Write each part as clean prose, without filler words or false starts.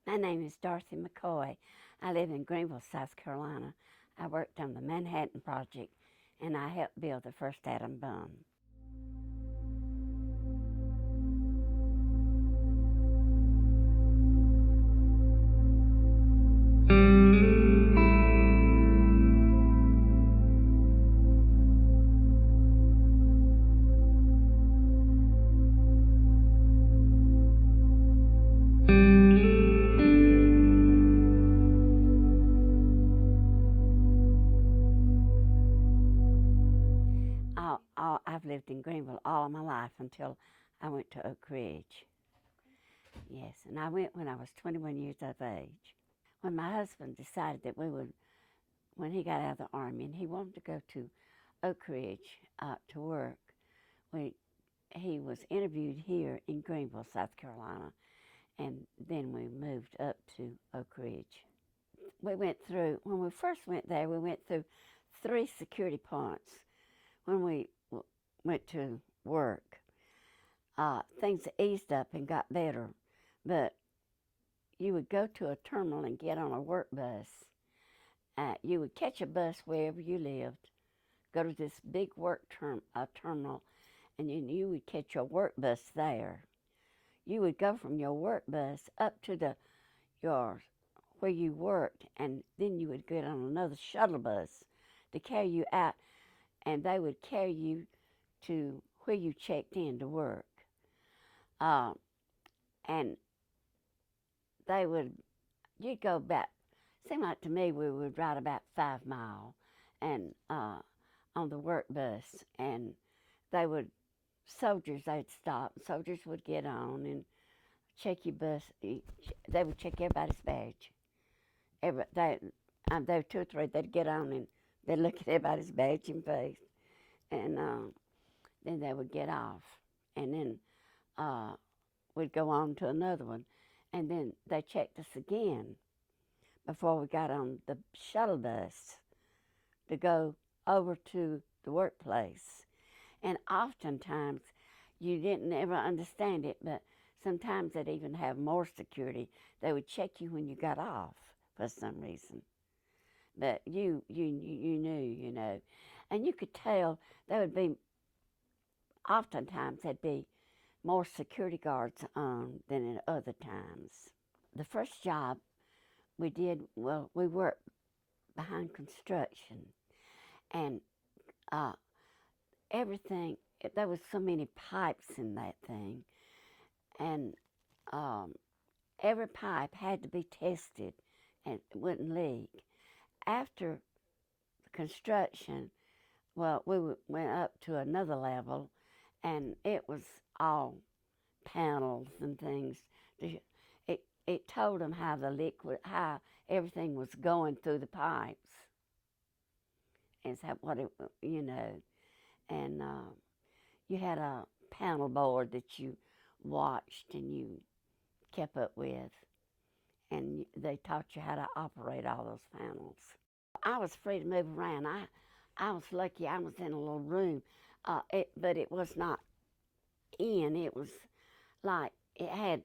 My name is Dorothy McCoy. I live in Greenville, South Carolina. I worked on the Manhattan Project and I helped build the first atom bomb. I've lived in Greenville all of my life until I went to Oak Ridge. Yes, and I went when I was 21 years of age. When my husband decided that when he got out of the Army and he wanted to go to Oak Ridge to work, he was interviewed here in Greenville, South Carolina, and then we moved up to Oak Ridge. When we first went there, we went through 3 security points when we went to work. Things eased up and got better, but you would go to a terminal and get on a work bus. You would catch a bus wherever you lived, go to this big work terminal, and you would catch your work bus there. You would go from your work bus up to your where you worked, and then you would get on another shuttle bus to carry you out, and they would carry you to where you checked in to work. And you'd go about, seemed like to me we would ride about 5 miles and on the work bus, and they'd stop, soldiers would get on and check your bus, they would check everybody's badge. There were 2 or 3, they'd get on and they'd look at everybody's badge and face, and then they would get off, and then we'd go on to another one, and then they checked us again before we got on the shuttle bus to go over to the workplace. And oftentimes you didn't ever understand it, but sometimes they'd even have more security. They would check you when you got off for some reason. But you knew, and you could tell there would be, oftentimes there'd be more security guards on than in other times. The first job we did, we worked behind construction, and everything, there was so many pipes in that thing, and every pipe had to be tested and it wouldn't leak. After construction, we went up to another level, and it was all panels and things. It told them how how everything was going through the pipes. Is that what it, and you had a panel board that you watched and you kept up with, and they taught you how to operate all those panels. I was free to move around. I was lucky I was in a little room, but it was not it was like it had,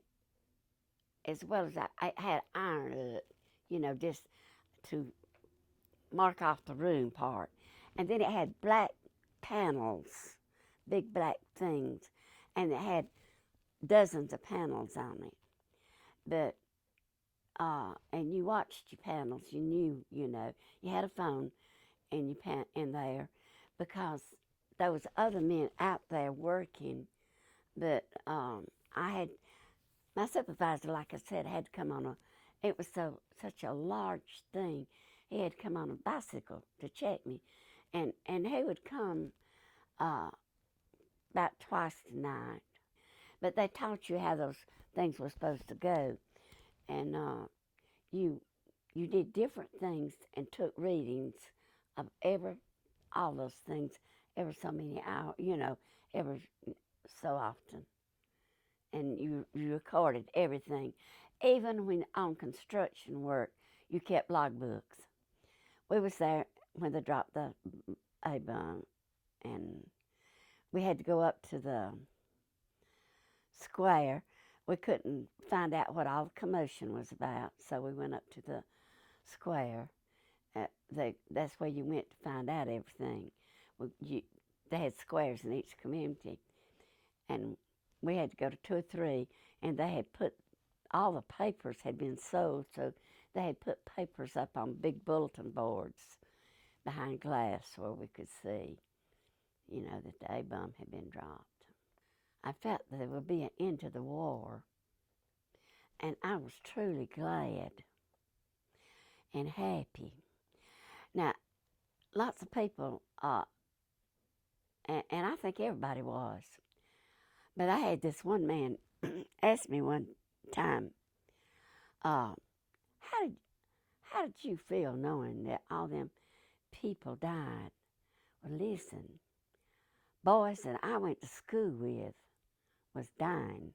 as well as it had iron up, just to mark off the room part. And then it had black panels, big black things, and it had dozens of panels on it. But, and you watched your panels, you knew, you had a phone in there, because there was other men out there working, but my supervisor, like I said, had to come on it was such a large thing, he had to come on a bicycle to check me, and he would come about twice a night. But they taught you how those things were supposed to go, and you did different things and took readings of all those things every so many hours, every so often. And you recorded everything. Even when on construction work, you kept logbooks. We was there when they dropped the A-bomb, and we had to go up to the square we couldn't find out what all the commotion was about, so we went up to the square. That's where you went to find out everything. They had squares in each community, and we had to go to 2 or 3, and they had put, all the papers had been sold, so they had put papers up on big bulletin boards behind glass where we could see, that the A-bomb had been dropped. I felt that there would be an end to the war, and I was truly glad and happy. Now, lots of people, and I think everybody was, but I had this one man ask me one time, how did you feel knowing that all them people died? Well, listen, boys that I went to school with was dying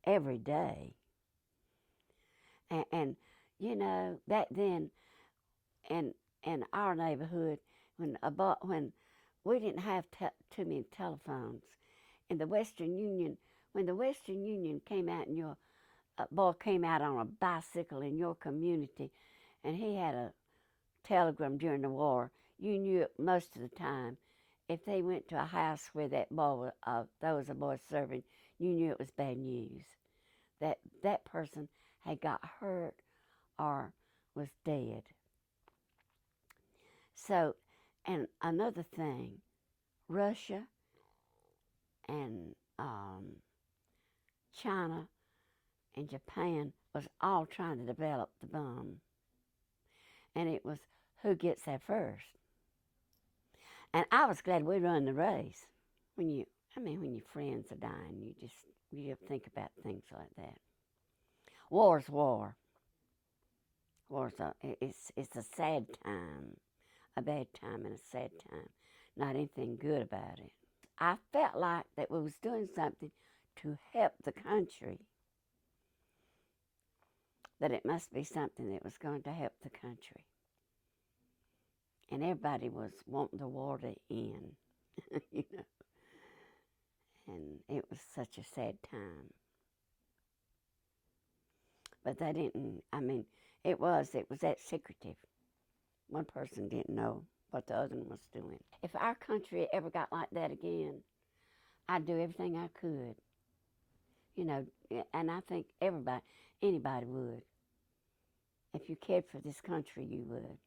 every day. And back then in our neighborhood, when we didn't have too many telephones, in the Western Union, when the Western Union came out and your boy came out on a bicycle in your community, and he had a telegram during the war, you knew it most of the time. If they went to a house where that boy, there was a boy serving, you knew it was bad news. That person had got hurt or was dead. So, and another thing, Russia and China and Japan was all trying to develop the bomb. And it was who gets there first. And I was glad we run the race. When your friends are dying, you think about things like that. War's war. It's a sad time, a bad time and a sad time. Not anything good about it. I felt like that we was doing something to help the country. That it must be something that was going to help the country. And everybody was wanting the war to end, And it was such a sad time. But they didn't, it was that secretive. One person didn't know what the other one was doing. If our country ever got like that again, I'd do everything I could. And I think anybody would. If you cared for this country, you would.